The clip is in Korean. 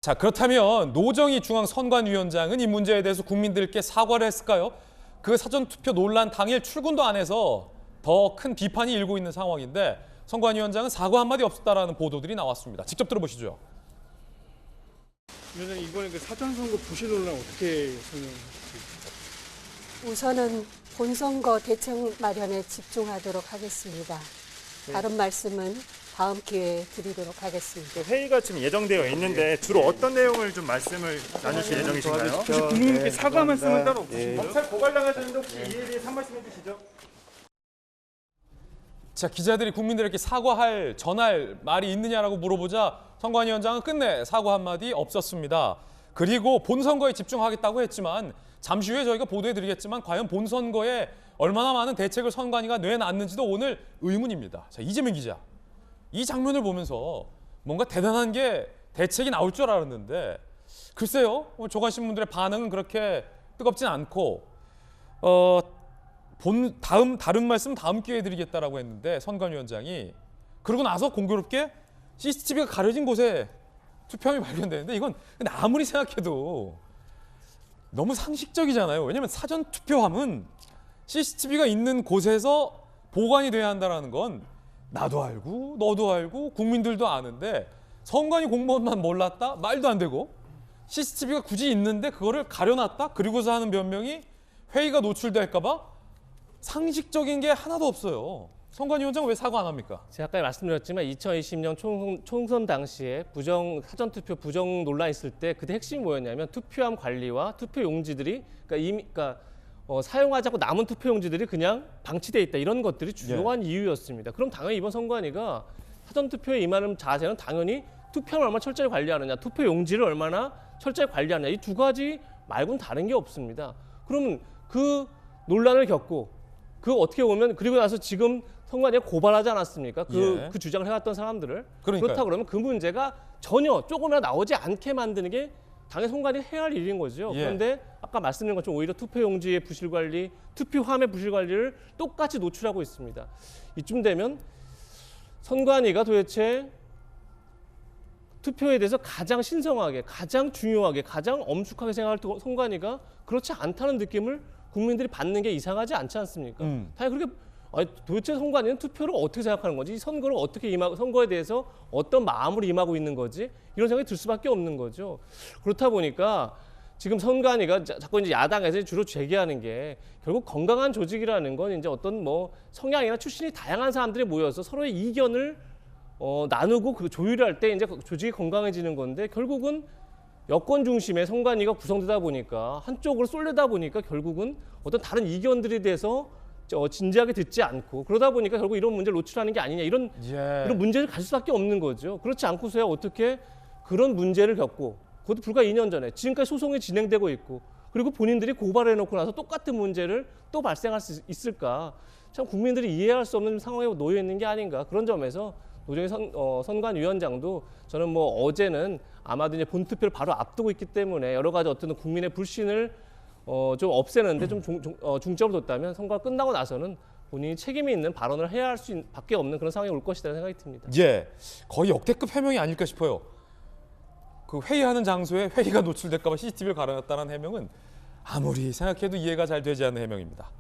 자, 그렇다면 노정희 중앙선관위원장은 이 문제에 대해서 국민들께 사과를 했을까요? 그 사전투표 논란 당일 출근도 안 해서 더 큰 비판이 일고 있는 상황인데 선관위원장은 사과 한마디 없었다라는 보도들이 나왔습니다. 직접 들어보시죠. 위원장님, 이번에 그 사전선거 부실 논란 어떻게 설명하십니까? 우선은 본선거 대책 마련에 집중하도록 하겠습니다. 다른 말씀은 다음 기회에 드리도록 하겠습니다. 회의가 지금 예정되어 있는데 주로 어떤 내용을 좀 말씀을 나누실 예정이신가요? 혹시 국민님께 사과 말씀은 따로 없으신가요? 검찰 고발당하셨는데 혹시 이에 대해서 한 말씀 해주시죠. 자, 기자들이 국민들에게 사과할, 전할 말이 있느냐라고 물어보자 선관위원장은 끝내 사과 한마디 없었습니다. 그리고 본선거에 집중하겠다고 했지만 잠시 후에 저희가 보도해드리겠지만 과연 본선거에 얼마나 많은 대책을 선관위가 내놨는지도 오늘 의문입니다. 자, 이재명 기자. 이 장면을 보면서 뭔가 대단한 게 대책이 나올 줄 알았는데 글쎄요. 조간신문들의 반응은 그렇게 뜨겁진 않고 다른 말씀 다음 기회에 드리겠다라고 했는데 선관위원장이 그러고 나서 공교롭게 CCTV가 가려진 곳에 투표함이 발견되는데 이건 근데 아무리 생각해도 너무 상식적이잖아요. 왜냐하면 사전 투표함은 CCTV가 있는 곳에서 보관이 돼야 한다는 건 나도 알고 너도 알고 국민들도 아는데 선관위 공무원만 몰랐다? 말도 안 되고 CCTV가 굳이 있는데 그거를 가려놨다? 그리고서 하는 변명이 회의가 노출될까 봐 상식적인 게 하나도 없어요. 선관위원장은 왜 사과 안 합니까? 제가 아까 말씀드렸지만 2020년 총선 당시에 사전투표 부정 논란이 있을 때 그때 핵심이 뭐였냐면 투표함 관리와 투표 용지들이 사용하지 않고 남은 투표 용지들이 그냥 방치돼 있다 이런 것들이 주요한 이유였습니다. 그럼 당연히 이번 선관위가 사전투표에 임하는 자세는 당연히 투표함을 얼마나 철저히 관리하느냐, 투표 용지를 얼마나 철저히 관리하느냐 이 두 가지 말고는 다른 게 없습니다. 그러면 그 논란을 겪고 그 어떻게 보면 그리고 나서 지금 선관위가 고발하지 않았습니까? 그 주장을 해왔던 사람들을. 그러니까요. 그렇다 그러면 그 문제가 전혀 조금이라도 나오지 않게 만드는 게 당연히 선관위 해야 할 일인 거죠. 그런데 아까 말씀드린 것처럼 오히려 투표용지의 부실 관리, 투표함의 부실 관리를 똑같이 노출하고 있습니다. 이쯤 되면 선관위가 도대체 투표에 대해서 가장 신성하게, 가장 중요하게, 가장 엄숙하게 생각할 선관위가 그렇지 않다는 느낌을 국민들이 받는 게 이상하지 않지 않습니까? 당연히 그렇게 도대체 선관위는 투표를 어떻게 생각하는 거지? 선거를 어떻게 선거에 대해서 어떤 마음으로 임하고 있는 거지? 이런 생각이 들 수밖에 없는 거죠. 그렇다 보니까 지금 선관위가 자꾸 이제 야당에서 주로 제기하는 게 결국 건강한 조직이라는 건 이제 어떤 뭐 성향이나 출신이 다양한 사람들이 모여서 서로의 이견을 나누고 그 조율할 때 이제 조직이 건강해지는 건데 결국은 여권 중심의 선관위가 구성되다 보니까 한쪽으로 쏠리다 보니까 결국은 어떤 다른 이견들에 대해서 진지하게 듣지 않고 그러다 보니까 결국 이런 문제를 노출하는 게 아니냐 이런 문제를 가질 수밖에 없는 거죠. 그렇지 않고서야 어떻게 그런 문제를 겪고 그것도 불과 2년 전에 지금까지 소송이 진행되고 있고 그리고 본인들이 고발해놓고 나서 똑같은 문제를 또 발생할 수 있을까 참 국민들이 이해할 수 없는 상황에 놓여 있는 게 아닌가 그런 점에서 노정희 선관위원장도 저는 뭐 어제는 아마도 이제 본투표를 바로 앞두고 있기 때문에 여러 가지 어떤 국민의 불신을 좀 없애는데 좀 중점을 뒀다면 선거가 끝나고 나서는 본인이 책임이 있는 발언을 해야 할 밖에 없는 그런 상황이 올 것이라는 생각이 듭니다. 거의 역대급 해명이 아닐까 싶어요. 그 회의하는 장소에 회의가 노출될까 봐 CCTV를 가려놨다는 해명은 아무리 생각해도 이해가 잘 되지 않는 해명입니다.